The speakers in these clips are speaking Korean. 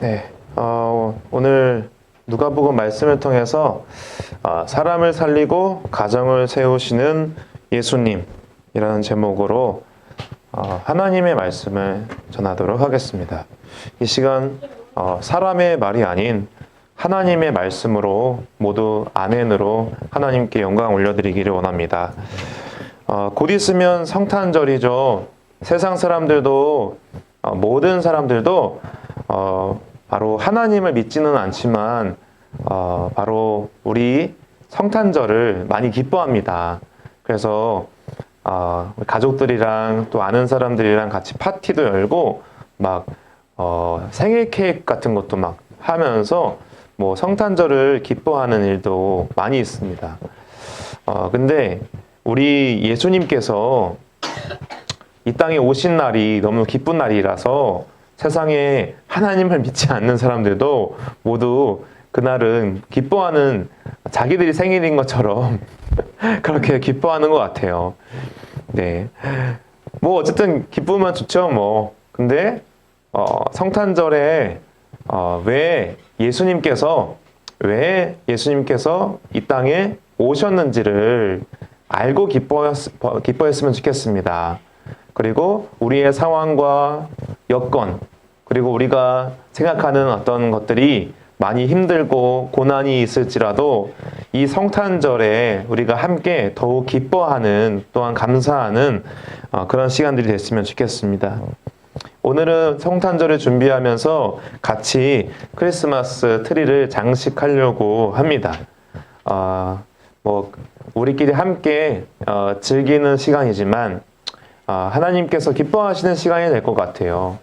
네, 오늘 누가복음 말씀을 통해서 사람을 살리고 가정을 세우시는 예수님이라는 제목으로 하나님의 말씀을 전하도록 하겠습니다. 이 시간 사람의 말이 아닌 하나님의 말씀으로 모두 아멘으로 하나님께 영광 올려드리기를 원합니다. 곧 있으면 성탄절이죠. 세상 사람들도 모든 사람들도 바로 하나님을 믿지는 않지만 바로 우리 성탄절을 많이 기뻐합니다. 그래서 가족들이랑 또 아는 사람들이랑 같이 파티도 열고 막 생일 케이크 같은 것도 막 하면서 뭐 성탄절을 기뻐하는 일도 많이 있습니다. 근데 우리 예수님께서 이 땅에 오신 날이 너무 기쁜 날이라서 세상에 하나님을 믿지 않는 사람들도 모두 그날은 기뻐하는 자기들이 생일인 것처럼 그렇게 기뻐하는 것 같아요. 네. 뭐 어쨌든 기쁘면 좋죠, 뭐. 근데 성탄절에 왜 예수님께서 이 땅에 오셨는지를 알고 기뻐했으면 좋겠습니다. 그리고 우리의 상황과 여건, 그리고 우리가 생각하는 어떤 것들이 많이 힘들고 고난이 있을지라도 이 성탄절에 우리가 함께 더욱 기뻐하는, 또한 감사하는 그런 시간들이 됐으면 좋겠습니다. 오늘은 성탄절을 준비하면서 같이 크리스마스 트리를 장식하려고 합니다. 뭐 우리끼리 함께 즐기는 시간이지만 하나님께서 기뻐하시는 시간이 될 것 같아요.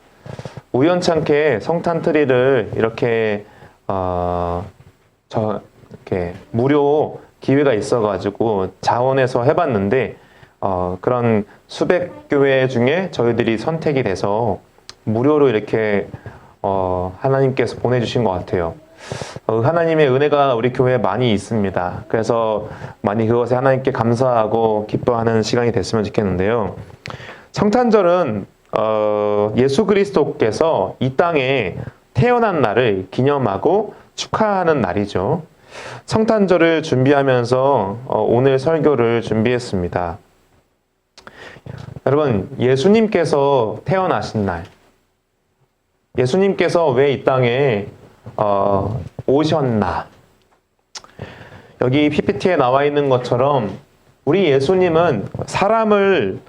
우연찮게 성탄 트리를 이렇게 이렇게 무료 기회가 있어가지고 자원해서 해봤는데 그런 수백 교회 중에 저희들이 선택이 돼서 무료로 이렇게 하나님께서 보내주신 것 같아요. 하나님의 은혜가 우리 교회에 많이 있습니다. 그래서 많이 그것에 하나님께 감사하고 기뻐하는 시간이 됐으면 좋겠는데요. 성탄절은 예수 그리스도께서 이 땅에 태어난 날을 기념하고 축하하는 날이죠. 성탄절을 준비하면서 오늘 설교를 준비했습니다. 여러분, 예수님께서 태어나신 날, 예수님께서 왜 이 땅에 오셨나? 여기 PPT에 나와 있는 것처럼 우리 예수님은 사람을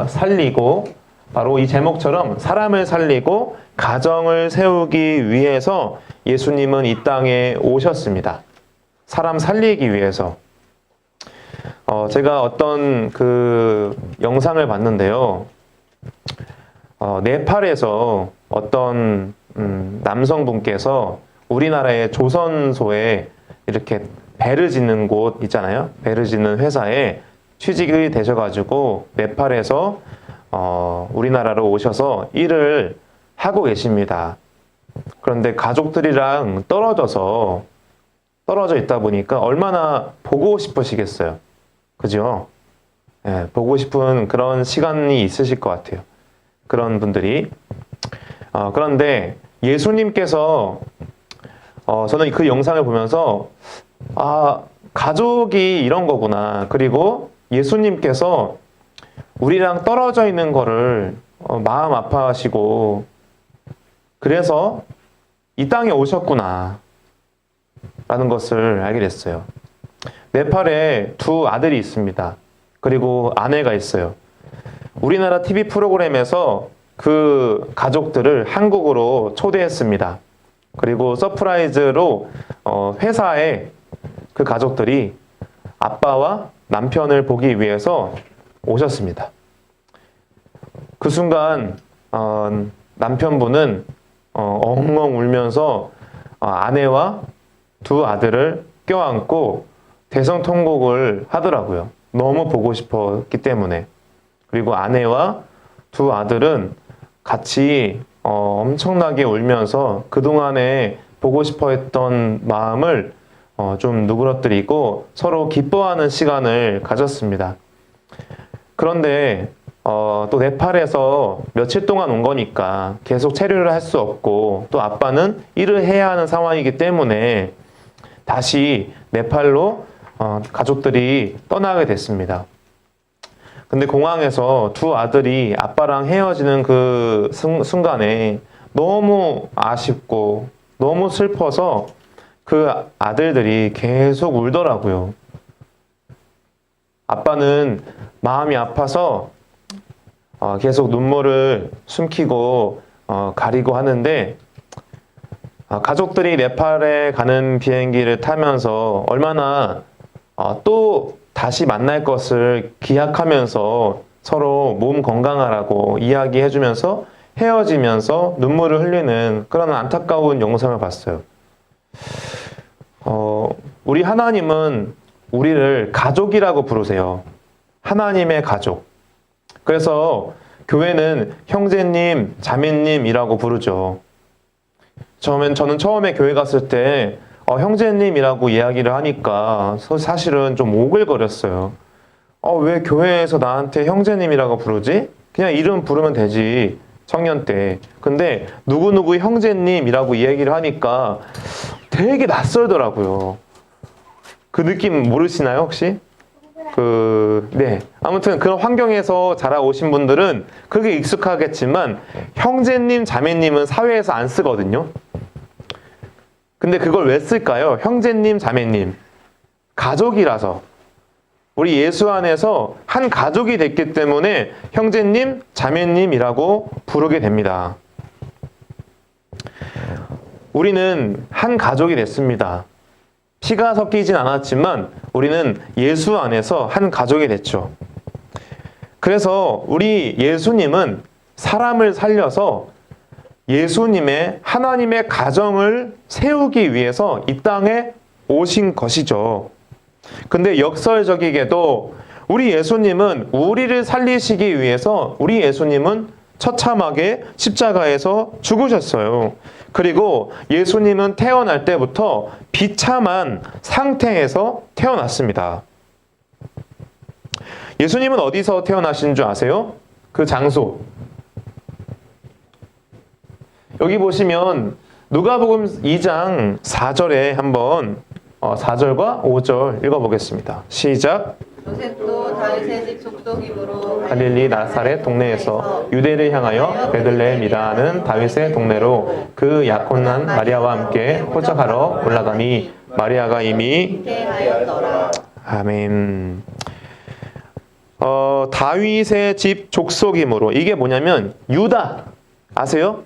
살리고, 바로 이 제목처럼 사람을 살리고 가정을 세우기 위해서 예수님은 이 땅에 오셨습니다. 사람 살리기 위해서. 제가 어떤 그 영상을 봤는데요. 네팔에서 어떤 남성분께서 우리나라의 조선소에 이렇게 배를 짓는 곳 있잖아요. 배를 짓는 회사에 취직이 되셔가지고 네팔에서 우리나라로 오셔서 일을 하고 계십니다. 그런데 가족들이랑 떨어져 있다 보니까 얼마나 보고 싶으시겠어요. 그죠? 네, 보고 싶은 그런 시간이 있으실 것 같아요. 그런 분들이. 그런데 예수님께서 저는 그 영상을 보면서 가족이 이런 거구나. 그리고 예수님께서 우리랑 떨어져 있는 거를 마음 아파하시고 그래서 이 땅에 오셨구나 라는 것을 알게 됐어요. 네팔에 두 아들이 있습니다. 그리고 아내가 있어요. 우리나라 TV 프로그램에서 그 가족들을 한국으로 초대했습니다. 그리고 서프라이즈로 회사에 그 가족들이 아빠와 남편을 보기 위해서 오셨습니다. 그 순간 남편분은 엉엉 울면서 아내와 두 아들을 껴안고 대성통곡을 하더라고요. 너무 보고 싶었기 때문에. 그리고 아내와 두 아들은 같이 엄청나게 울면서 그동안에 보고 싶어 했던 마음을 좀 누그러뜨리고 서로 기뻐하는 시간을 가졌습니다. 그런데 또 네팔에서 며칠 동안 온 거니까 계속 체류를 할 수 없고 또 아빠는 일을 해야 하는 상황이기 때문에 다시 네팔로 가족들이 떠나게 됐습니다. 근데 공항에서 두 아들이 아빠랑 헤어지는 그 순간에 너무 아쉽고 너무 슬퍼서 그 아들들이 계속 울더라고요. 아빠는 마음이 아파서 계속 눈물을 숨기고 가리고 하는데 가족들이 네팔에 가는 비행기를 타면서 얼마나 또 다시 만날 것을 기약하면서 서로 몸 건강하라고 이야기해주면서 헤어지면서 눈물을 흘리는 그런 안타까운 영상을 봤어요. 우리 하나님은 우리를 가족이라고 부르세요. 하나님의 가족. 그래서 교회는 형제님, 자매님이라고 부르죠. 저는 처음에 교회 갔을 때 형제님이라고 이야기를 하니까 사실은 좀 오글거렸어요. 왜 교회에서 나한테 형제님이라고 부르지? 그냥 이름 부르면 되지, 청년 때. 근데 누구누구 형제님이라고 이야기를 하니까 되게 낯설더라고요. 그 느낌 모르시나요, 혹시? 네. 아무튼 그런 환경에서 자라오신 분들은 그게 익숙하겠지만 형제님, 자매님은 사회에서 안 쓰거든요. 근데 그걸 왜 쓸까요? 형제님, 자매님. 가족이라서. 우리 예수 안에서 한 가족이 됐기 때문에 형제님, 자매님이라고 부르게 됩니다. 우리는 한 가족이 됐습니다. 피가 섞이진 않았지만 우리는 예수 안에서 한 가족이 됐죠. 그래서 우리 예수님은 사람을 살려서 예수님의 하나님의 가정을 세우기 위해서 이 땅에 오신 것이죠. 근데 역설적이게도 우리 예수님은 우리를 살리시기 위해서 우리 예수님은 처참하게 십자가에서 죽으셨어요. 그리고 예수님은 태어날 때부터 비참한 상태에서 태어났습니다. 예수님은 어디서 태어나신 줄 아세요? 그 장소. 여기 보시면 누가복음 2장 4절에 한번 4절과 5절 읽어보겠습니다. 시작. 요셉도 다윗의 집 족속이므로 갈릴리 나사렛 동네에서 유대를 향하여 베들레헴이라는 다윗의 동네로 그 약혼난 마리아와 함께 호적하러 올라가니 마리아가 이미 하였더라. 아멘. 다윗의 집 족속이므로 이게 뭐냐면 유다 아세요?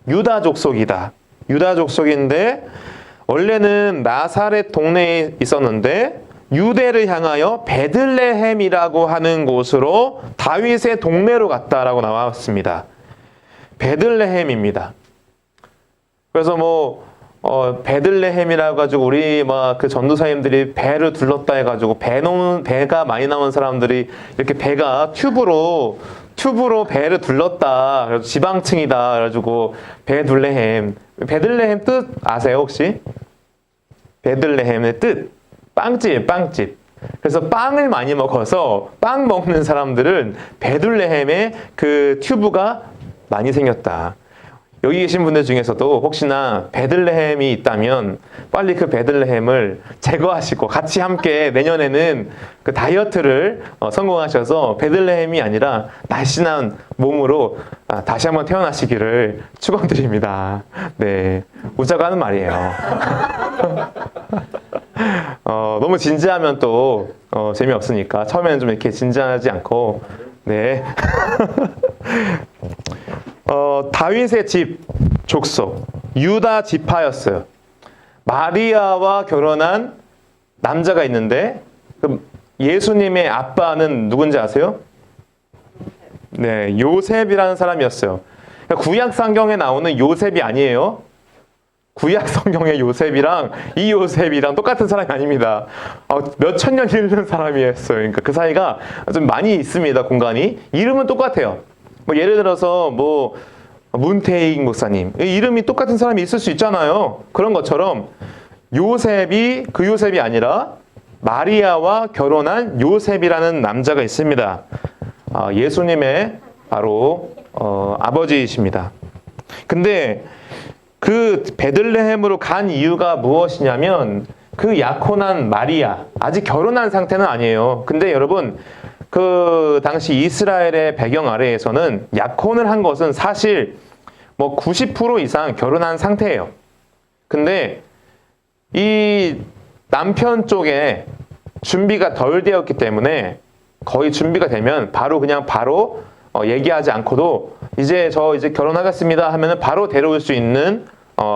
유다 족속이다. 유다 족속인데 원래는 나사렛 동네에 있었는데 유대를 향하여 베들레헴이라고 하는 곳으로 다윗의 동네로 갔다라고 나왔습니다. 베들레헴입니다. 그래서 베들레헴이라고 가지고 우리 그 전도사님들이 배를 둘렀다 해가지고 배가 많이 나온 사람들이 이렇게 배가 튜브로 배를 둘렀다. 그래서 지방층이다. 그래가지고 베들레헴 뜻 아세요 혹시? 베들레헴의 뜻 빵집. 그래서 빵을 많이 먹어서 빵 먹는 사람들은 베들레헴에 그 튜브가 많이 생겼다. 여기 계신 분들 중에서도 혹시나 베들레헴이 있다면 빨리 그 베들레헴을 제거하시고 같이 함께 내년에는 그 다이어트를 성공하셔서 베들레헴이 아니라 날씬한 몸으로 다시 한번 태어나시기를 축원드립니다. 네, 웃자고 하는 말이에요. 너무 진지하면 또 재미없으니까 처음에는 좀 이렇게 진지하지 않고 네. 다윗의 집 족속 유다 지파였어요. 마리아와 결혼한 남자가 있는데 예수님의 아빠는 누군지 아세요? 네, 요셉이라는 사람이었어요. 그러니까 구약 성경에 나오는 요셉이 아니에요. 구약 성경의 요셉이랑 이 요셉이랑 똑같은 사람이 아닙니다. 몇천 년 잃는 사람이었어요. 그러니까 그 사이가 좀 많이 있습니다. 공간이. 이름은 똑같아요. 예를 들어서 문태익 목사님 이름이 똑같은 사람이 있을 수 있잖아요. 그런 것처럼 요셉이 그 요셉이 아니라 마리아와 결혼한 요셉이라는 남자가 있습니다. 예수님의 바로 아버지이십니다. 근데 그 베들레헴으로 간 이유가 무엇이냐면 그 약혼한 마리아, 아직 결혼한 상태는 아니에요. 근데 여러분, 그 당시 이스라엘의 배경 아래에서는 약혼을 한 것은 사실 뭐 90% 이상 결혼한 상태예요. 근데 이 남편 쪽에 준비가 덜 되었기 때문에 거의 준비가 되면 바로 얘기하지 않고도 이제 결혼하겠습니다 하면은 바로 데려올 수 있는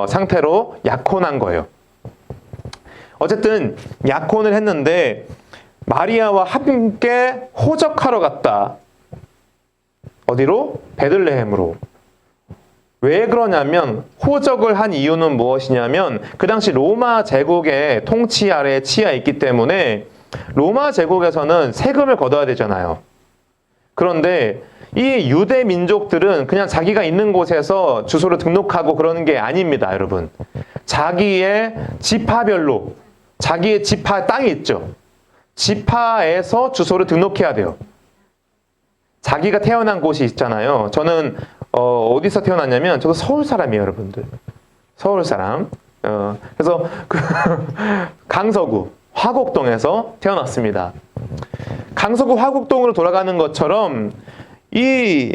상태로 약혼한 거예요. 어쨌든 약혼을 했는데 마리아와 함께 호적하러 갔다. 어디로? 베들레헴으로. 왜 그러냐면 호적을 한 이유는 무엇이냐면 그 당시 로마 제국의 통치 아래에 치여 있기 때문에 로마 제국에서는 세금을 걷어야 되잖아요. 그런데 이 유대 민족들은 그냥 자기가 있는 곳에서 주소를 등록하고 그러는 게 아닙니다, 여러분. 자기의 지파별로, 자기의 지파 땅이 있죠. 지파에서 주소를 등록해야 돼요. 자기가 태어난 곳이 있잖아요. 저는 어디서 태어났냐면 저도 서울 사람이에요, 여러분들. 서울 사람. 그래서 강서구 화곡동에서 태어났습니다. 강서구 화곡동으로 돌아가는 것처럼 이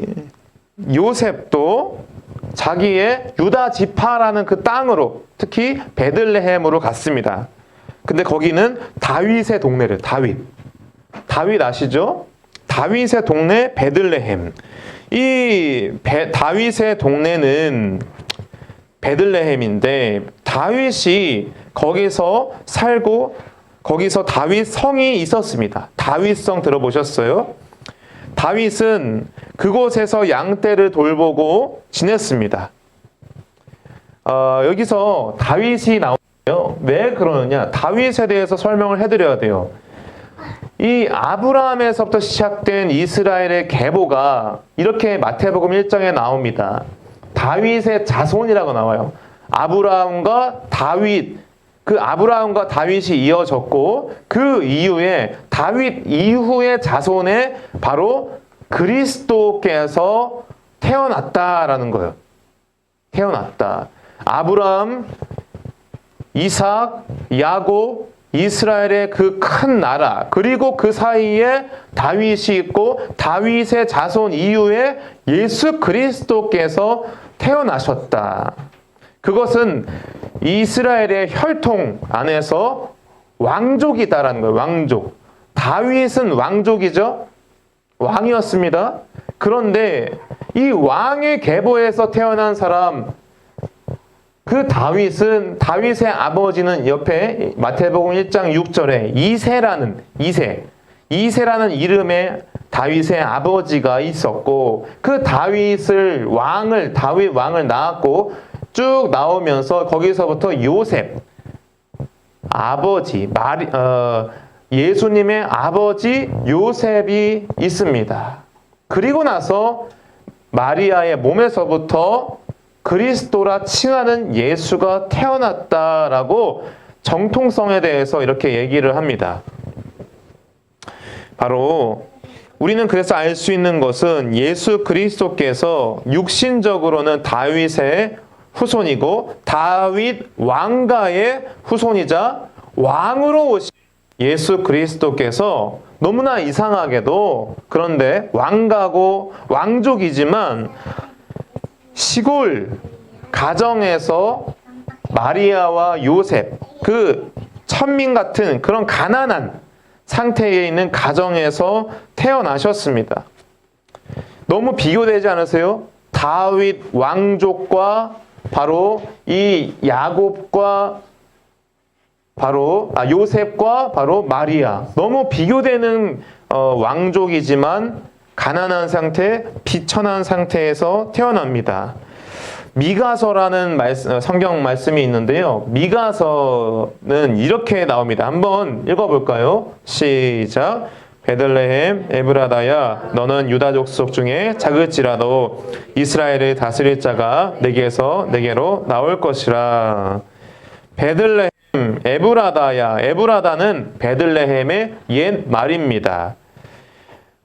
요셉도 자기의 유다 지파라는 그 땅으로, 특히 베들레헴으로 갔습니다. 근데 거기는 다윗의 동네를, 다윗 아시죠? 다윗의 동네 베들레헴. 이 다윗의 동네는 베들레헴인데 다윗이 거기서 살고 거기서 다윗 성이 있었습니다. 다윗성 들어보셨어요? 다윗은 그곳에서 양떼를 돌보고 지냈습니다. 여기서 다윗이 나오는데요. 왜 그러느냐? 다윗에 대해서 설명을 해드려야 돼요. 이 아브라함에서부터 시작된 이스라엘의 계보가 이렇게 마태복음 1장에 나옵니다. 다윗의 자손이라고 나와요. 아브라함과 다윗, 그 아브라함과 다윗이 이어졌고 그 이후에 다윗 이후의 자손에 바로 그리스도께서 태어났다라는 거예요. 태어났다. 아브라함, 이삭, 야곱, 이스라엘의 그 큰 나라, 그리고 그 사이에 다윗이 있고 다윗의 자손 이후에 예수 그리스도께서 태어나셨다. 그것은 이스라엘의 혈통 안에서 왕족이다라는 거예요. 왕족. 다윗은 왕족이죠. 왕이었습니다. 그런데 이 왕의 계보에서 태어난 사람, 그 다윗의 아버지는 옆에 마태복음 1장 6절에 이새라는 이름의 다윗의 아버지가 있었고 그 다윗 왕을 낳았고 쭉 나오면서 거기서부터 요셉 아버지 예수님의 아버지 요셉이 있습니다. 그리고 나서 마리아의 몸에서부터 그리스도라 칭하는 예수가 태어났다라고 정통성에 대해서 이렇게 얘기를 합니다. 바로 우리는 그래서 알 수 있는 것은 예수 그리스도께서 육신적으로는 다윗의 후손이고 다윗 왕가의 후손이자 왕으로 오신 예수 그리스도께서 너무나 이상하게도 그런데 왕가고 왕족이지만 시골 가정에서 마리아와 요셉, 그 천민 같은 그런 가난한 상태에 있는 가정에서 태어나셨습니다. 너무 비교되지 않으세요? 다윗 왕족과 바로 이 야곱과 요셉과 바로 마리아. 너무 비교되는 왕족이지만 가난한 상태, 비천한 상태에서 태어납니다. 미가서라는 성경 말씀이 있는데요. 미가서는 이렇게 나옵니다. 한번 읽어볼까요? 시작. 베들레헴 에브라다야 너는 유다 족속 중에 작을지라도 이스라엘을 다스릴 자가 내게로 나올 것이라. 베들레헴 에브라다야. 에브라다는 베들레헴의 옛 말입니다.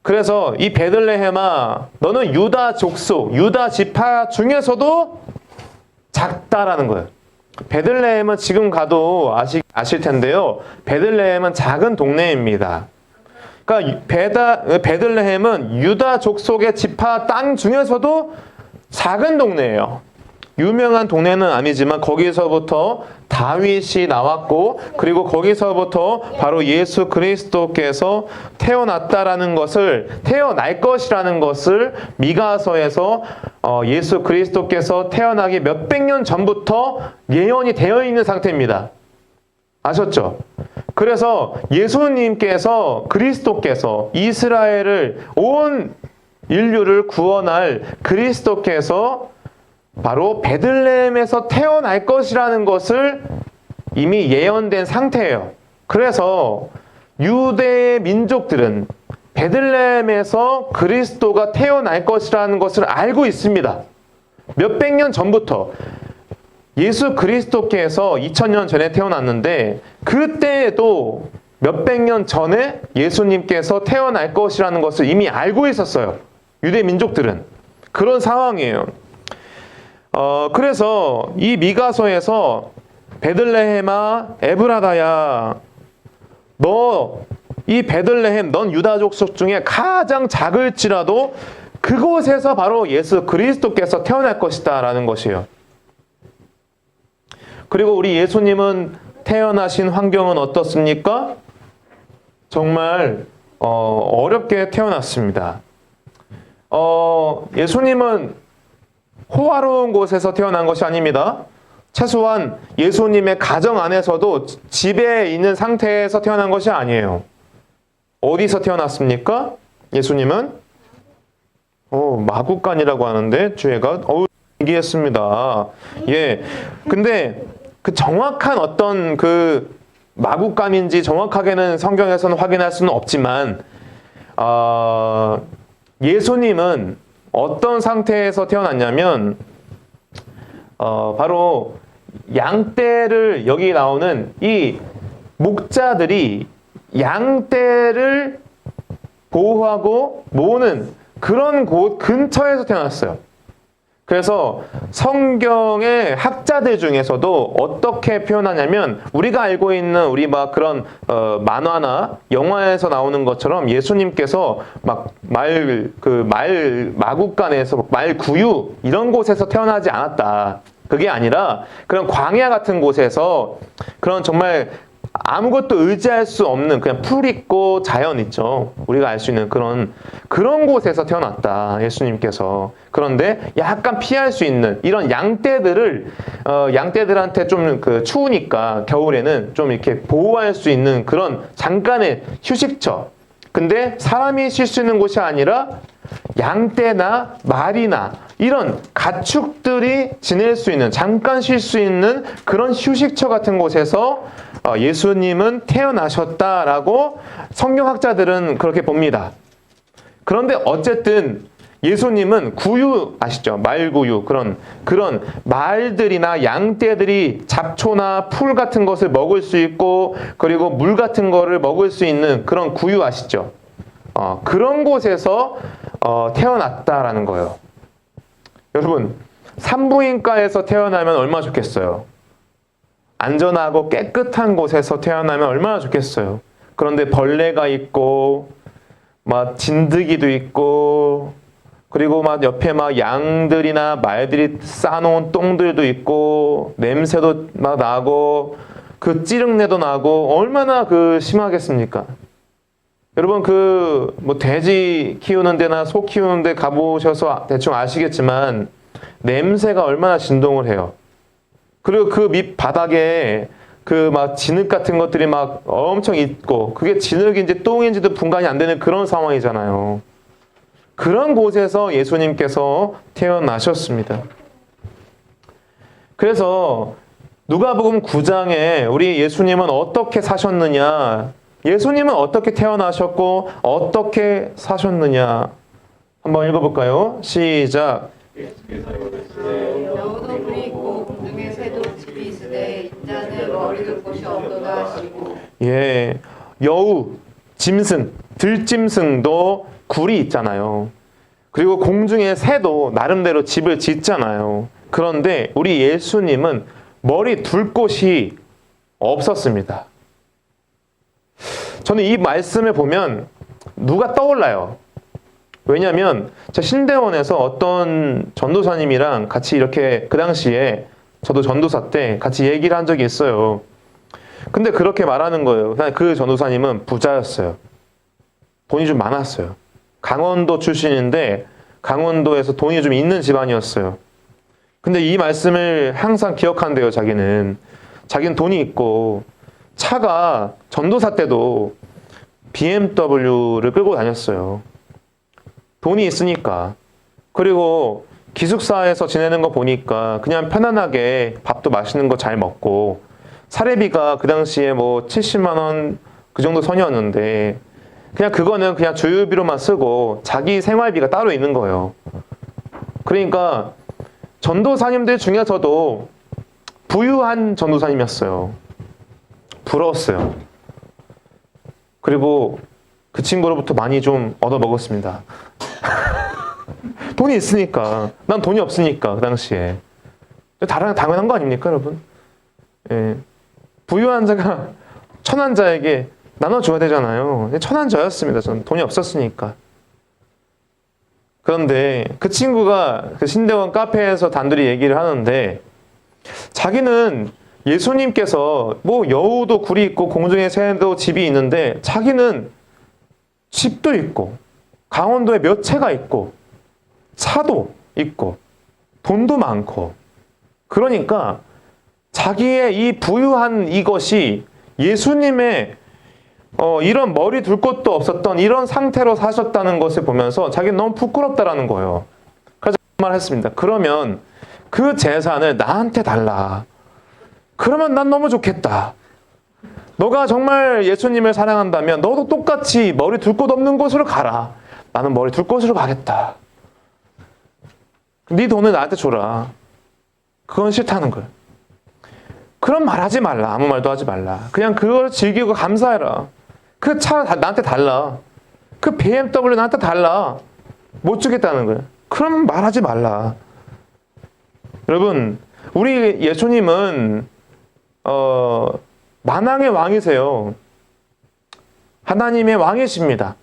그래서 이 베들레헴아, 너는 유다 족속, 유다 지파 중에서도 작다라는 거예요. 베들레헴은 지금 가도 아실 텐데요. 베들레헴은 작은 동네입니다. 그러니까 베들레헴은 유다 족속의 지파 땅 중에서도 작은 동네예요. 유명한 동네는 아니지만 거기서부터 다윗이 나왔고, 그리고 거기서부터 바로 예수 그리스도께서 태어날 것이라는 것을 미가서에서 예수 그리스도께서 태어나기 몇백 년 전부터 예언이 되어 있는 상태입니다. 아셨죠? 그래서 예수님께서, 그리스도께서 이스라엘을, 온 인류를 구원할 그리스도께서 바로 베들레헴에서 태어날 것이라는 것을 이미 예언된 상태예요. 그래서 유대의 민족들은 베들레헴에서 그리스도가 태어날 것이라는 것을 알고 있습니다. 몇백 년 전부터. 예수 그리스도께서 2000년 전에 태어났는데, 그때에도 몇백 년 전에 예수님께서 태어날 것이라는 것을 이미 알고 있었어요. 유대 민족들은. 그런 상황이에요. 그래서 이 미가서에서 베들레헴아 에브라다야, 이 베들레헴, 넌 유다 족속 중에 가장 작을지라도 그곳에서 바로 예수 그리스도께서 태어날 것이다 라는 것이에요. 그리고 우리 예수님은 태어나신 환경은 어떻습니까? 정말 어렵게 태어났습니다. 예수님은 호화로운 곳에서 태어난 것이 아닙니다. 최소한 예수님의 가정 안에서도 집에 있는 상태에서 태어난 것이 아니에요. 어디서 태어났습니까? 예수님은 마구간이라고 하는데 주애가 얘기했습니다. 예. 근데 그 정확한 어떤 그 마구간인지 정확하게는 성경에서는 확인할 수는 없지만 예수님은 어떤 상태에서 태어났냐면 바로 양떼를, 여기 나오는 이 목자들이 양떼를 보호하고 모으는 그런 곳 근처에서 태어났어요. 그래서 성경의 학자들 중에서도 어떻게 표현하냐면, 우리가 알고 있는 우리 막 그런 만화나 영화에서 나오는 것처럼 예수님께서 막 마구간에서 말구유 이런 곳에서 태어나지 않았다. 그게 아니라 그런 광야 같은 곳에서, 그런 정말 아무것도 의지할 수 없는 그냥 풀 있고 자연 있죠. 우리가 알 수 있는 그런 곳에서 태어났다, 예수님께서. 그런데 약간 피할 수 있는 이런 양떼들한테 좀 추우니까 겨울에는 좀 이렇게 보호할 수 있는 그런 잠깐의 휴식처. 근데 사람이 쉴 수 있는 곳이 아니라 양떼나 말이나 이런 가축들이 지낼 수 있는, 잠깐 쉴 수 있는 그런 휴식처 같은 곳에서 예수님은 태어나셨다라고 성경학자들은 그렇게 봅니다. 그런데 어쨌든 예수님은 구유 아시죠? 말구유, 그런 말들이나 양떼들이 잡초나 풀 같은 것을 먹을 수 있고, 그리고 물 같은 거를 먹을 수 있는 그런 구유 아시죠? 그런 곳에서 태어났다라는 거예요. 여러분, 산부인과에서 태어나면 얼마나 좋겠어요? 안전하고 깨끗한 곳에서 태어나면 얼마나 좋겠어요? 그런데 벌레가 있고, 막 진드기도 있고, 그리고 막 옆에 막 양들이나 말들이 싸놓은 똥들도 있고, 냄새도 막 나고, 그 찌릉내도 나고, 얼마나 심하겠습니까? 여러분, 돼지 키우는 데나 소 키우는 데 가보셔서 대충 아시겠지만, 냄새가 얼마나 진동을 해요. 그리고 그 밑바닥에 막 진흙 같은 것들이 막 엄청 있고, 그게 진흙인지 똥인지도 분간이 안 되는 그런 상황이잖아요. 그런 곳에서 예수님께서 태어나셨습니다. 그래서 누가복음 9장에 우리 예수님은 어떻게 사셨느냐, 예수님은 어떻게 태어나셨고 어떻게 사셨느냐 한번 읽어볼까요? 시작. 여우도 불이 있고 공중의 새도 집이 있으되 인자는 머리둘 곳이 없도다 하시고. 예, 여우, 짐승, 들짐승도 굴이 있잖아요. 그리고 공중의 새도 나름대로 집을 짓잖아요. 그런데 우리 예수님은 머리 둘 곳이 없었습니다. 저는 이 말씀을 보면 누가 떠올라요. 왜냐하면 저 신대원에서 어떤 전도사님이랑 같이 이렇게 그 당시에 저도 전도사 때 같이 얘기를 한 적이 있어요. 근데 그렇게 말하는 거예요. 그 전도사님은 부자였어요. 돈이 좀 많았어요. 강원도 출신인데 강원도에서 돈이 좀 있는 집안이었어요. 근데 이 말씀을 항상 기억한대요, 자기는. 자기는 돈이 있고 차가 전도사 때도 BMW를 끌고 다녔어요. 돈이 있으니까. 그리고 기숙사에서 지내는 거 보니까 그냥 편안하게 밥도 맛있는 거 잘 먹고 사례비가 그 당시에 뭐 70만 원 그 정도 선이었는데 그냥 그거는 그냥 주유비로만 쓰고 자기 생활비가 따로 있는 거예요. 그러니까 전도사님들 중에서도 부유한 전도사님이었어요. 부러웠어요. 그리고 그 친구로부터 많이 좀 얻어먹었습니다. 돈이 있으니까. 난 돈이 없으니까 그 당시에. 당연한 거 아닙니까, 여러분? 예. 부유한 자가 천한 자에게 나눠줘야 되잖아요. 천한 자였습니다. 저는 돈이 없었으니까. 그런데 그 친구가 그 신대원 카페에서 단둘이 얘기를 하는데 자기는 예수님께서 뭐 여우도 굴이 있고 공중의 새도 집이 있는데 자기는 집도 있고 강원도에 몇 채가 있고 차도 있고 돈도 많고 그러니까 자기의 이 부유한 이것이 예수님의 이런 머리 둘 곳도 없었던 이런 상태로 사셨다는 것을 보면서 자기는 너무 부끄럽다라는 거예요. 그래서 말했습니다. 그러면 그 재산을 나한테 달라. 그러면 난 너무 좋겠다. 너가 정말 예수님을 사랑한다면 너도 똑같이 머리 둘 곳 없는 곳으로 가라. 나는 머리 둘 곳으로 가겠다. 네 돈을 나한테 줘라. 그건 싫다는 거예요. 그럼 말하지 말라. 아무 말도 하지 말라. 그냥 그걸 즐기고 감사해라. 그 차 나한테 달라. 그 BMW 나한테 달라. 못 주겠다는 거예요. 그럼 말하지 말라. 여러분, 우리 예수님은 만왕의 왕이세요. 하나님의 왕이십니다.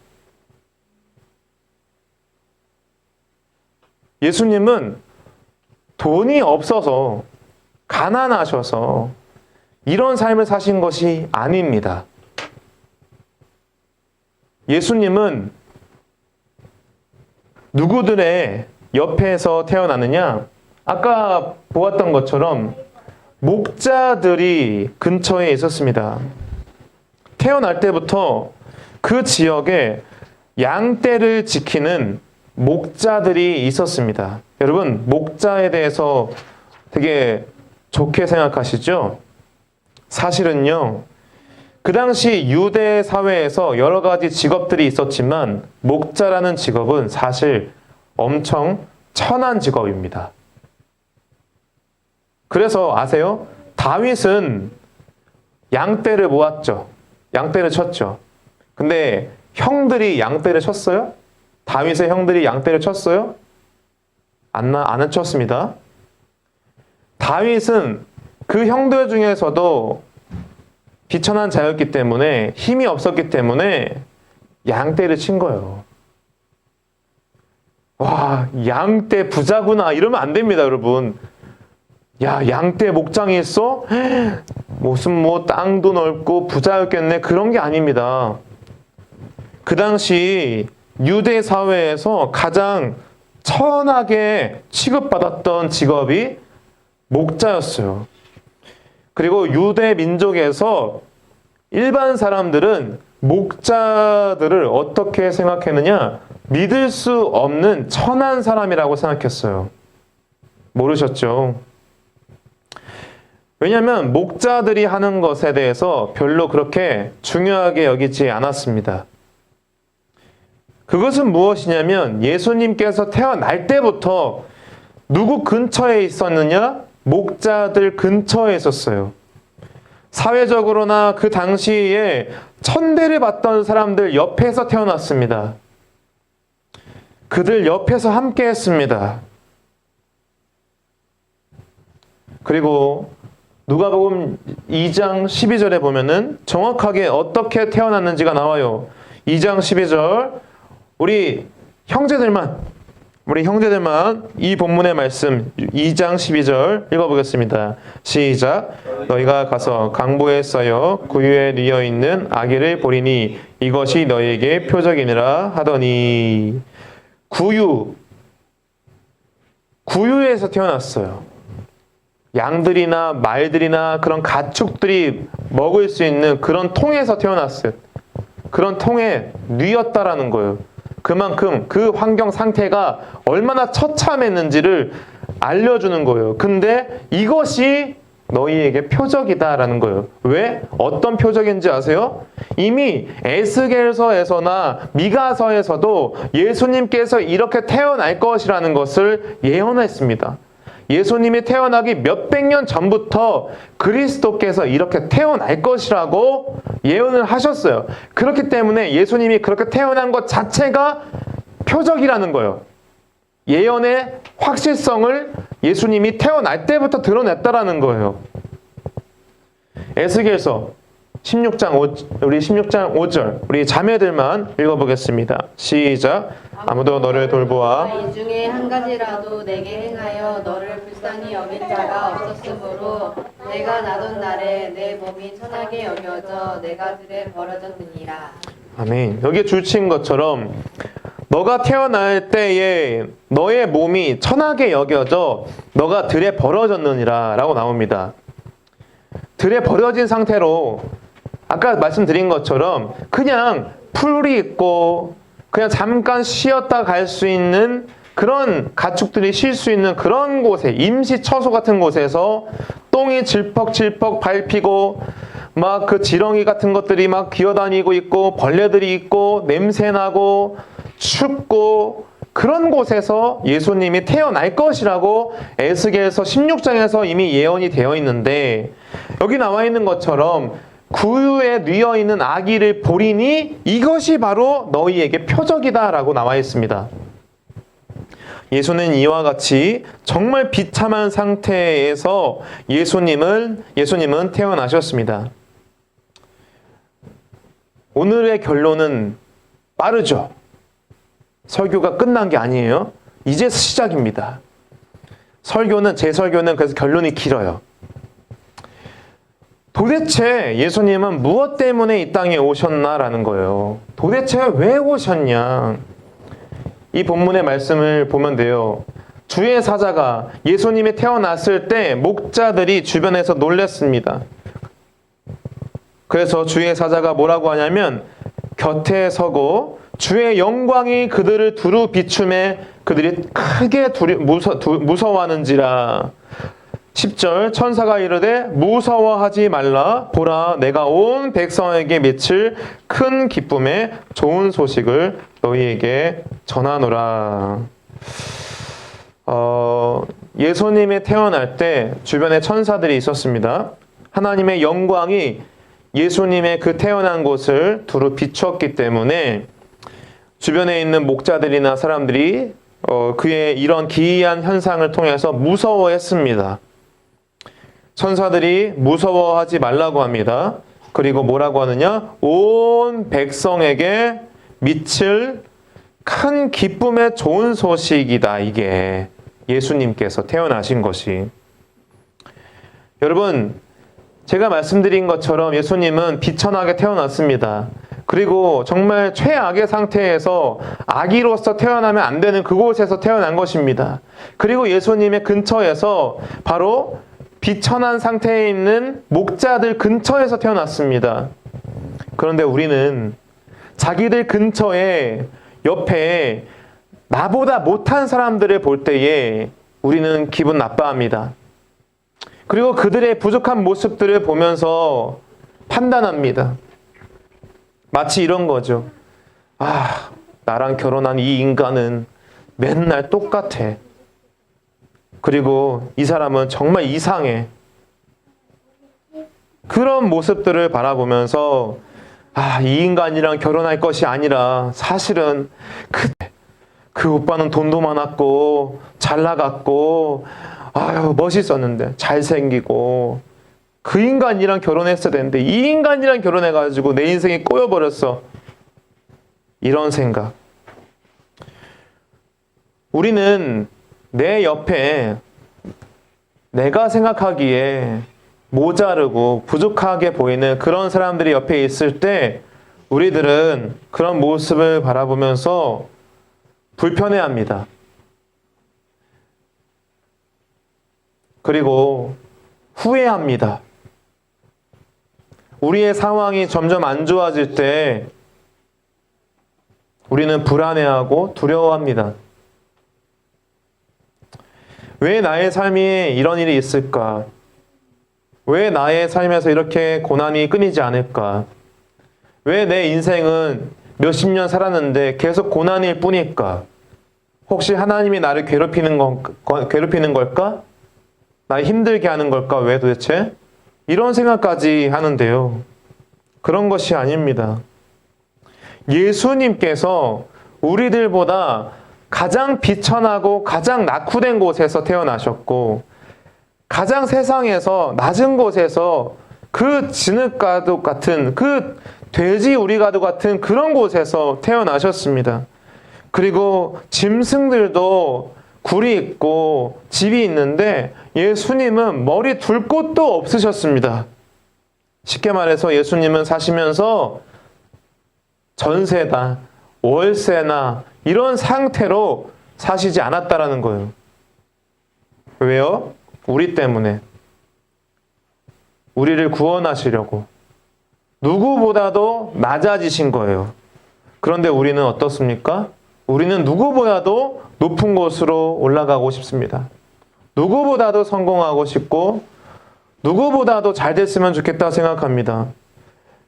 예수님은 돈이 없어서 가난하셔서 이런 삶을 사신 것이 아닙니다. 예수님은 누구들의 옆에서 태어나느냐? 아까 보았던 것처럼 목자들이 근처에 있었습니다. 태어날 때부터 그 지역에 양떼를 지키는 목자들이 있었습니다. 여러분, 목자에 대해서 되게 좋게 생각하시죠? 사실은요, 그 당시 유대 사회에서 여러 가지 직업들이 있었지만 목자라는 직업은 사실 엄청 천한 직업입니다. 그래서 아세요? 다윗은 양떼를 모았죠. 양떼를 쳤죠. 근데 형들이 양떼를 쳤어요? 다윗의 형들이 양떼를 쳤어요? 안 쳤습니다. 다윗은 그 형들 중에서도 비천한 자였기 때문에 힘이 없었기 때문에 양떼를 친 거예요. 와, 양떼 부자구나 이러면 안 됩니다, 여러분. 야, 양떼 목장이 있어? 무슨 뭐 땅도 넓고 부자였겠네. 그런 게 아닙니다. 그 당시 유대 사회에서 가장 천하게 취급받았던 직업이 목자였어요. 그리고 유대 민족에서 일반 사람들은 목자들을 어떻게 생각했느냐? 믿을 수 없는 천한 사람이라고 생각했어요. 모르셨죠? 왜냐하면 목자들이 하는 것에 대해서 별로 그렇게 중요하게 여기지 않았습니다. 그것은 무엇이냐면 예수님께서 태어날 때부터 누구 근처에 있었느냐? 목자들 근처에 있었어요. 사회적으로나 그 당시에 천대를 받던 사람들 옆에서 태어났습니다. 그들 옆에서 함께 했습니다. 그리고 누가복음 2장 12절에 보면은 정확하게 어떻게 태어났는지가 나와요. 2장 12절 우리 형제들만 이 본문의 말씀 2장 12절 읽어보겠습니다. 시작. 너희가 가서 강보에 쌓여 구유에 뉘어 있는 아기를 보리니 이것이 너희에게 표적이니라 하더니 구유에서 태어났어요. 양들이나 말들이나 그런 가축들이 먹을 수 있는 그런 통에서 태어났어요. 그런 통에 뉘었다라는 거예요. 그만큼 그 환경 상태가 얼마나 처참했는지를 알려주는 거예요. 근데 이것이 너희에게 표적이다라는 거예요. 왜? 어떤 표적인지 아세요? 이미 에스겔서에서나 미가서에서도 예수님께서 이렇게 태어날 것이라는 것을 예언했습니다. 예수님이 태어나기 몇백 년 전부터 그리스도께서 이렇게 태어날 것이라고 예언을 하셨어요. 그렇기 때문에 예수님이 그렇게 태어난 것 자체가 표적이라는 거예요. 예언의 확실성을 예수님이 태어날 때부터 드러냈다라는 거예요. 에스겔서 16장 5절 우리 자매들만 읽어보겠습니다. 시작. 아무도 너를 돌보아 이 중에 한 가지라도 내게 행하여 너를 불쌍히 여긴 자가 없었으므로 내가 나던 날에 내 몸이 천하게 여겨져 내가 들에 버려졌느니라. 아멘. 여기에 줄친 것처럼 너가 태어날 때에 너의 몸이 천하게 여겨져 너가 들에 버려졌느니라 라고 나옵니다. 들에 버려진 상태로 아까 말씀드린 것처럼 그냥 풀이 있고 그냥 잠깐 쉬었다 갈 수 있는 그런 가축들이 쉴 수 있는 그런 곳에 임시 처소 같은 곳에서 똥이 질퍽질퍽 밟히고 막 그 지렁이 같은 것들이 막 기어다니고 있고 벌레들이 있고 냄새나고 춥고 그런 곳에서 예수님이 태어날 것이라고 에스겔서 16장에서 이미 예언이 되어 있는데 여기 나와 있는 것처럼 구유에 뉘어 있는 아기를 보리니 이것이 바로 너희에게 표적이다라고 나와 있습니다. 예수는 이와 같이 정말 비참한 상태에서 예수님은 태어나셨습니다. 오늘의 결론은 빠르죠. 설교가 끝난 게 아니에요. 이제 시작입니다. 제 설교는 그래서 결론이 길어요. 도대체 예수님은 무엇 때문에 이 땅에 오셨나라는 거예요. 도대체 왜 오셨냐? 이 본문의 말씀을 보면 돼요. 주의 사자가 예수님이 태어났을 때 목자들이 주변에서 놀랐습니다. 그래서 주의 사자가 뭐라고 하냐면 곁에 서고 주의 영광이 그들을 두루 비춤에 그들이 크게 무서워하는지라. 10절 천사가 이르되 무서워하지 말라. 보라 내가 온 백성에게 미칠 큰 기쁨의 좋은 소식을 너희에게 전하노라. 예수님이 태어날 때 주변에 천사들이 있었습니다. 하나님의 영광이 예수님의 그 태어난 곳을 두루 비추었기 때문에 주변에 있는 목자들이나 사람들이 그의 이런 기이한 현상을 통해서 무서워했습니다. 천사들이 무서워하지 말라고 합니다. 그리고 뭐라고 하느냐? 온 백성에게 미칠 큰 기쁨의 좋은 소식이다. 이게 예수님께서 태어나신 것이. 여러분, 제가 말씀드린 것처럼 예수님은 비천하게 태어났습니다. 그리고 정말 최악의 상태에서 아기로서 태어나면 안 되는 그곳에서 태어난 것입니다. 그리고 예수님의 근처에서 바로 비천한 상태에 있는 목자들 근처에서 태어났습니다. 그런데 우리는 자기들 근처에 옆에 나보다 못한 사람들을 볼 때에 우리는 기분 나빠합니다. 그리고 그들의 부족한 모습들을 보면서 판단합니다. 마치 이런 거죠. 나랑 결혼한 이 인간은 맨날 똑같아. 그리고 이 사람은 정말 이상해. 그런 모습들을 바라보면서 이 인간이랑 결혼할 것이 아니라 사실은 그 오빠는 돈도 많았고 잘 나갔고 아유 멋있었는데 잘생기고 그 인간이랑 결혼했어야 되는데 이 인간이랑 결혼해가지고 내 인생이 꼬여버렸어. 이런 생각. 우리는 내 옆에 내가 생각하기에 모자르고 부족하게 보이는 그런 사람들이 옆에 있을 때 우리들은 그런 모습을 바라보면서 불편해합니다. 그리고 후회합니다. 우리의 상황이 점점 안 좋아질 때 우리는 불안해하고 두려워합니다. 왜 나의 삶이 이런 일이 있을까? 왜 나의 삶에서 이렇게 고난이 끊이지 않을까? 왜 내 인생은 몇십 년 살았는데 계속 고난일 뿐일까? 혹시 하나님이 나를 괴롭히는 걸까? 나 힘들게 하는 걸까? 왜 도대체? 이런 생각까지 하는데요. 그런 것이 아닙니다. 예수님께서 우리들보다 가장 비천하고 가장 낙후된 곳에서 태어나셨고 가장 세상에서 낮은 곳에서 그 진흙가도 같은 그 돼지 우리가도 같은 그런 곳에서 태어나셨습니다. 그리고 짐승들도 굴이 있고 집이 있는데 예수님은 머리 둘 곳도 없으셨습니다. 쉽게 말해서 예수님은 사시면서 전세나 월세나 이런 상태로 사시지 않았다라는 거예요. 왜요? 우리 때문에. 우리를 구원하시려고. 누구보다도 낮아지신 거예요. 그런데 우리는 어떻습니까? 우리는 누구보다도 높은 곳으로 올라가고 싶습니다. 누구보다도 성공하고 싶고 누구보다도 잘 됐으면 좋겠다 생각합니다.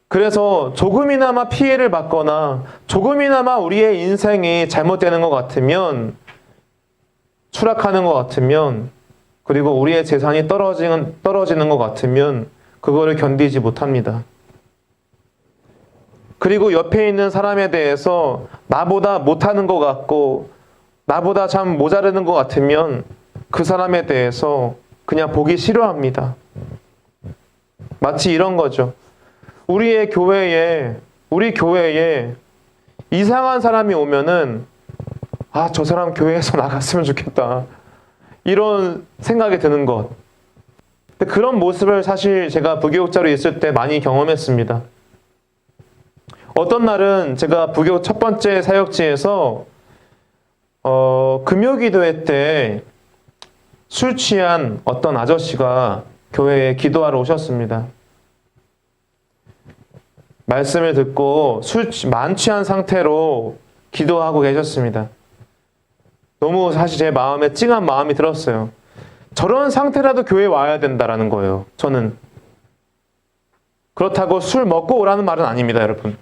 그래서 조금이나마 피해를 받거나 조금이나마 우리의 인생이 잘못되는 것 같으면 추락하는 것 같으면 그리고 우리의 재산이 떨어지는 것 같으면 그거를 견디지 못합니다. 그리고 옆에 있는 사람에 대해서 나보다 못하는 것 같고 나보다 참 모자르는 것 같으면 그 사람에 대해서 그냥 보기 싫어합니다. 마치 이런 거죠. 우리 교회에 이상한 사람이 오면은 아, 저 사람 교회에서 나갔으면 좋겠다. 이런 생각이 드는 것. 근데 그런 모습을 사실 제가 부교육자로 있을 때 많이 경험했습니다. 어떤 날은 제가 부교 첫 번째 사역지에서 금요기도회 때 술 취한 어떤 아저씨가 교회에 기도하러 오셨습니다. 말씀을 듣고 만취한 상태로 기도하고 계셨습니다. 너무 사실 제 마음에 찡한 마음이 들었어요. 저런 상태라도 교회에 와야 된다라는 거예요. 저는. 그렇다고 술 먹고 오라는 말은 아닙니다, 여러분.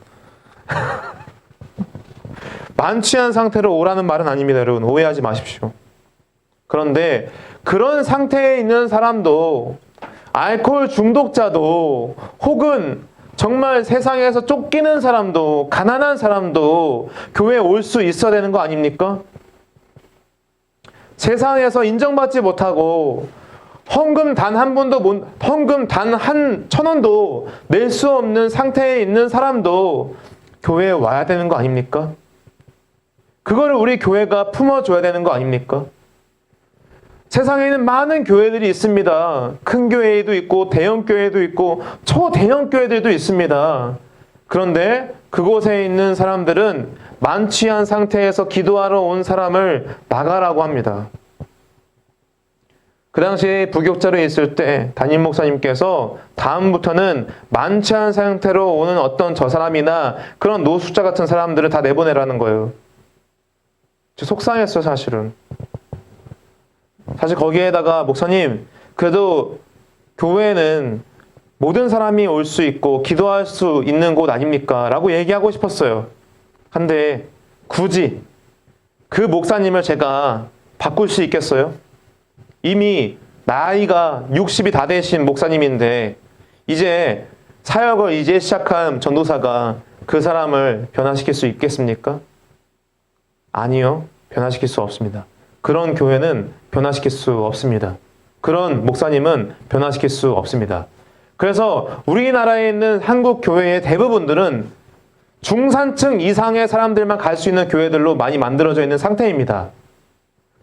만취한 상태로 오라는 말은 아닙니다, 여러분. 오해하지 마십시오. 그런데 그런 상태에 있는 사람도 알코올 중독자도 혹은 정말 세상에서 쫓기는 사람도 가난한 사람도 교회에 올 수 있어야 되는 거 아닙니까? 세상에서 인정받지 못하고 헌금 단 한 천 원도 낼 수 없는 상태에 있는 사람도 교회에 와야 되는 거 아닙니까? 그거를 우리 교회가 품어줘야 되는 거 아닙니까? 세상에는 많은 교회들이 있습니다. 큰 교회도 있고 대형 교회도 있고 초대형 교회들도 있습니다. 그런데 그곳에 있는 사람들은 만취한 상태에서 기도하러 온 사람을 나가라고 합니다. 그 당시에 부교육자로 있을 때 담임 목사님께서 다음부터는 만취한 상태로 오는 어떤 저 사람이나 그런 노숙자 같은 사람들을 다 내보내라는 거예요. 속상했어요, 사실은. 사실 거기에다가 목사님, 그래도 교회는 모든 사람이 올 수 있고 기도할 수 있는 곳 아닙니까? 라고 얘기하고 싶었어요. 근데 굳이 그 목사님을 제가 바꿀 수 있겠어요? 이미 나이가 60이 다 되신 목사님인데 이제 사역을 이제 시작한 전도사가 그 사람을 변화시킬 수 있겠습니까? 아니요. 변화시킬 수 없습니다. 그런 교회는 변화시킬 수 없습니다. 그런 목사님은 변화시킬 수 없습니다. 그래서 우리나라에 있는 한국 교회의 대부분들은 중산층 이상의 사람들만 갈 수 있는 교회들로 많이 만들어져 있는 상태입니다.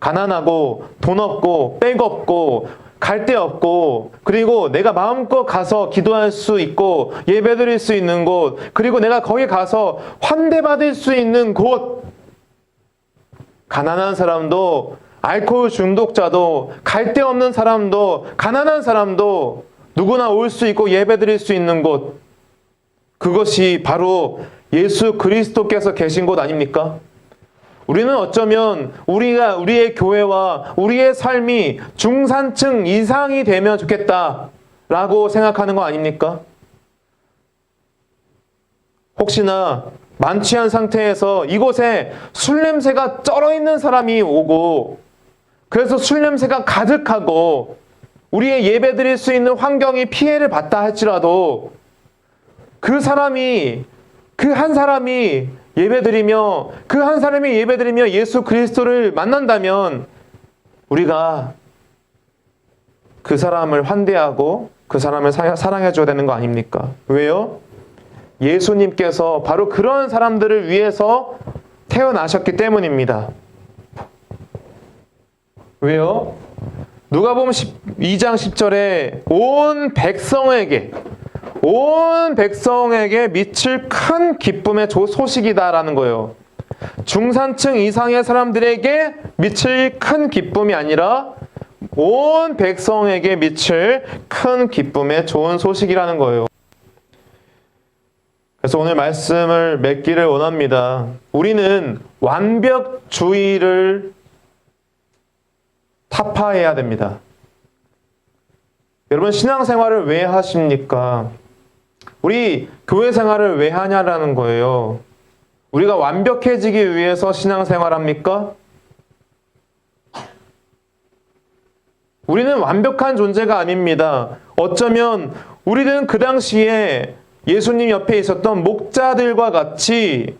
가난하고 돈 없고 백 없고 갈 데 없고, 그리고 내가 마음껏 가서 기도할 수 있고 예배드릴 수 있는 곳, 그리고 내가 거기 가서 환대받을 수 있는 곳, 가난한 사람도 알코올 중독자도 갈 데 없는 사람도 가난한 사람도 누구나 올 수 있고 예배드릴 수 있는 곳, 그것이 바로 예수 그리스도께서 계신 곳 아닙니까? 우리는 어쩌면 우리의 교회와 우리의 삶이 중산층 이상이 되면 좋겠다라고 생각하는 거 아닙니까? 혹시나 만취한 상태에서 이곳에 술 냄새가 쩔어 있는 사람이 오고, 그래서 술 냄새가 가득하고 우리의 예배 드릴 수 있는 환경이 피해를 봤다 할지라도 그 한 사람이 예배드리며 예수 그리스도를 만난다면 우리가 그 사람을 환대하고 그 사람을 사랑해 줘야 되는 거 아닙니까? 왜요? 예수님께서 바로 그런 사람들을 위해서 태어나셨기 때문입니다. 왜요? 누가복음 2장 10절에 온 백성에게 미칠 큰 기쁨의 소식이다라는 거예요. 중산층 이상의 사람들에게 미칠 큰 기쁨이 아니라 온 백성에게 미칠 큰 기쁨의 좋은 소식이라는 거예요. 그래서 오늘 말씀을 맺기를 원합니다. 우리는 완벽주의를 타파해야 됩니다. 여러분, 신앙생활을 왜 하십니까? 우리 교회 생활을 왜 하냐라는 거예요. 우리가 완벽해지기 위해서 신앙생활 합니까? 우리는 완벽한 존재가 아닙니다. 어쩌면 우리는 그 당시에 예수님 옆에 있었던 목자들과 같이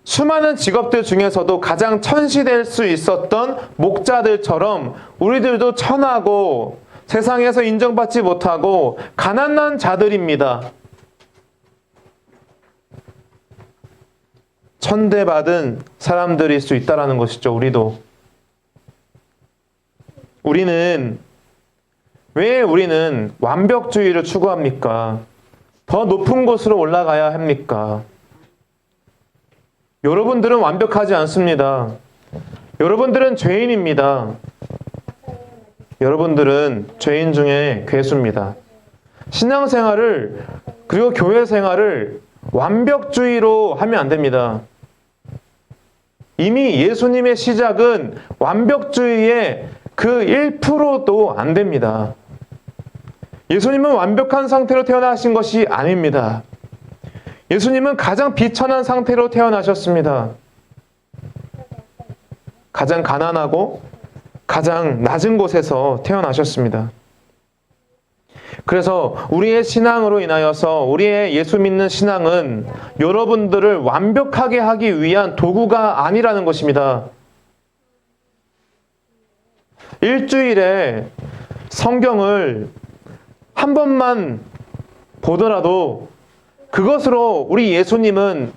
수많은 직업들 중에서도 가장 천시될 수 있었던 목자들처럼 우리들도 천하고 세상에서 인정받지 못하고 가난한 자들입니다. 천대받은 사람들일 수 있다는 것이죠. 우리도. 왜 우리는 완벽주의를 추구합니까? 더 높은 곳으로 올라가야 합니까? 여러분들은 완벽하지 않습니다. 여러분들은 죄인입니다. 여러분들은 죄인 중에 괴수입니다. 신앙생활을, 그리고 교회 생활을 완벽주의로 하면 안 됩니다. 이미 예수님의 시작은 완벽주의의 그 1%도 안 됩니다. 예수님은 완벽한 상태로 태어나신 것이 아닙니다. 예수님은 가장 비천한 상태로 태어나셨습니다. 가장 가난하고 가장 낮은 곳에서 태어나셨습니다. 그래서 우리의 신앙으로 인하여서 우리의 예수 믿는 신앙은 여러분들을 완벽하게 하기 위한 도구가 아니라는 것입니다. 일주일에 성경을 한 번만 보더라도 그것으로 우리 예수님은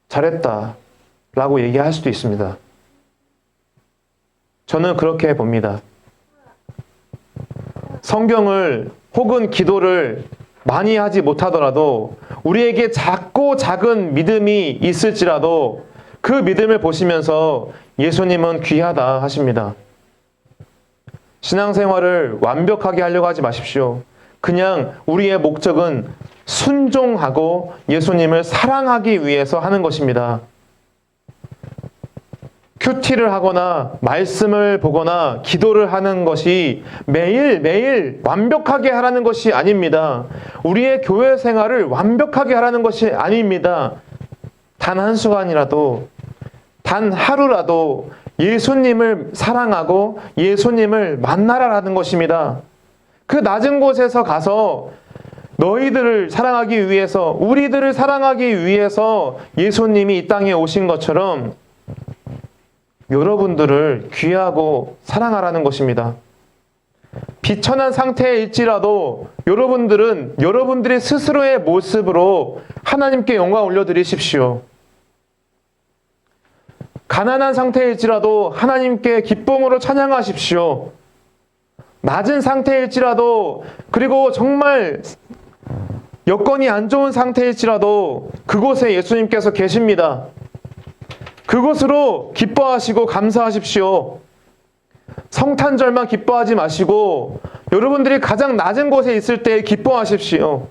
잘했다 라고 얘기할 수도 있습니다. 저는 그렇게 봅니다. 성경을 혹은 기도를 많이 하지 못하더라도 우리에게 작고 작은 믿음이 있을지라도 그 믿음을 보시면서 예수님은 귀하다 하십니다. 신앙생활을 완벽하게 하려고 하지 마십시오. 그냥 우리의 목적은 순종하고 예수님을 사랑하기 위해서 하는 것입니다. 큐티를 하거나 말씀을 보거나 기도를 하는 것이 매일매일 완벽하게 하라는 것이 아닙니다. 우리의 교회 생활을 완벽하게 하라는 것이 아닙니다. 단 한순간이라도, 단 하루라도 예수님을 사랑하고 예수님을 만나라라는 것입니다. 그 낮은 곳에서 가서 너희들을 사랑하기 위해서, 우리들을 사랑하기 위해서 예수님이 이 땅에 오신 것처럼 여러분들을 귀하고 사랑하라는 것입니다. 비천한 상태일지라도 여러분들은 여러분들의 스스로의 모습으로 하나님께 영광 올려드리십시오. 가난한 상태일지라도 하나님께 기쁨으로 찬양하십시오. 낮은 상태일지라도, 그리고 정말 여건이 안 좋은 상태일지라도 그곳에 예수님께서 계십니다. 그곳으로 기뻐하시고 감사하십시오. 성탄절만 기뻐하지 마시고 여러분들이 가장 낮은 곳에 있을 때 기뻐하십시오.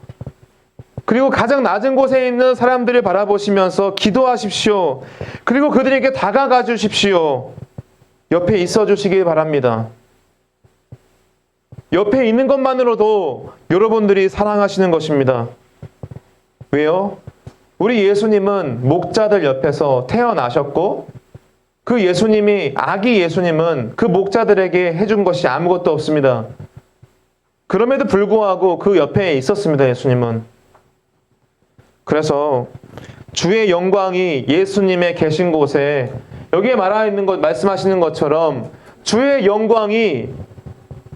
그리고 가장 낮은 곳에 있는 사람들을 바라보시면서 기도하십시오. 그리고 그들에게 다가가 주십시오. 옆에 있어 주시길 바랍니다. 옆에 있는 것만으로도 여러분들이 사랑하시는 것입니다. 왜요? 우리 예수님은 목자들 옆에서 태어나셨고, 그 예수님이, 아기 예수님은 그 목자들에게 해준 것이 아무것도 없습니다. 그럼에도 불구하고 그 옆에 있었습니다, 예수님은. 그래서 주의 영광이 예수님의 계신 곳에, 여기에 말씀하시는 것처럼 주의 영광이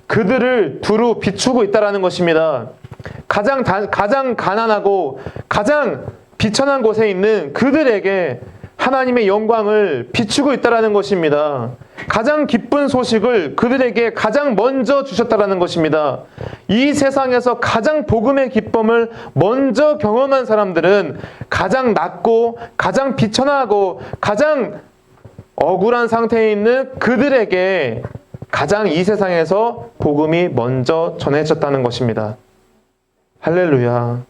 그들을 두루 비추고 있다는 것입니다. 가장 가난하고 가장 비천한 곳에 있는 그들에게 하나님의 영광을 비추고 있다는 것입니다. 가장 기쁜 소식을 그들에게 가장 먼저 주셨다는 것입니다. 이 세상에서 가장 복음의 기쁨을 먼저 경험한 사람들은 가장 낮고 가장 비천하고 가장 억울한 상태에 있는 그들에게 가장 이 세상에서 복음이 먼저 전해졌다는 것입니다. 할렐루야.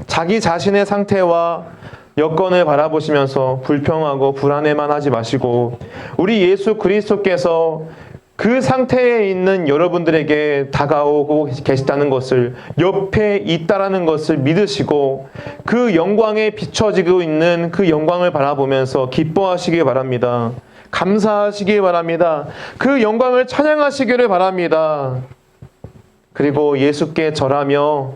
자기 자신의 상태와 여건을 바라보시면서 불평하고 불안해만 하지 마시고, 우리 예수 그리스도께서 그 상태에 있는 여러분들에게 다가오고 계시다는 것을, 옆에 있다라는 것을 믿으시고 그 영광에 비춰지고 있는 그 영광을 바라보면서 기뻐하시길 바랍니다. 감사하시길 바랍니다. 그 영광을 찬양하시기를 바랍니다. 그리고 예수께 절하며,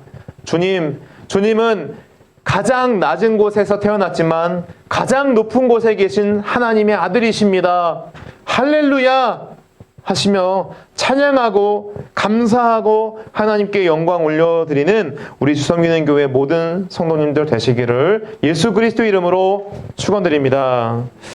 주님은 가장 낮은 곳에서 태어났지만 가장 높은 곳에 계신 하나님의 아들이십니다. 할렐루야 하시며 찬양하고 감사하고 하나님께 영광 올려드리는 우리 주성기는 교회 모든 성도님들 되시기를 예수 그리스도 이름으로 축원드립니다.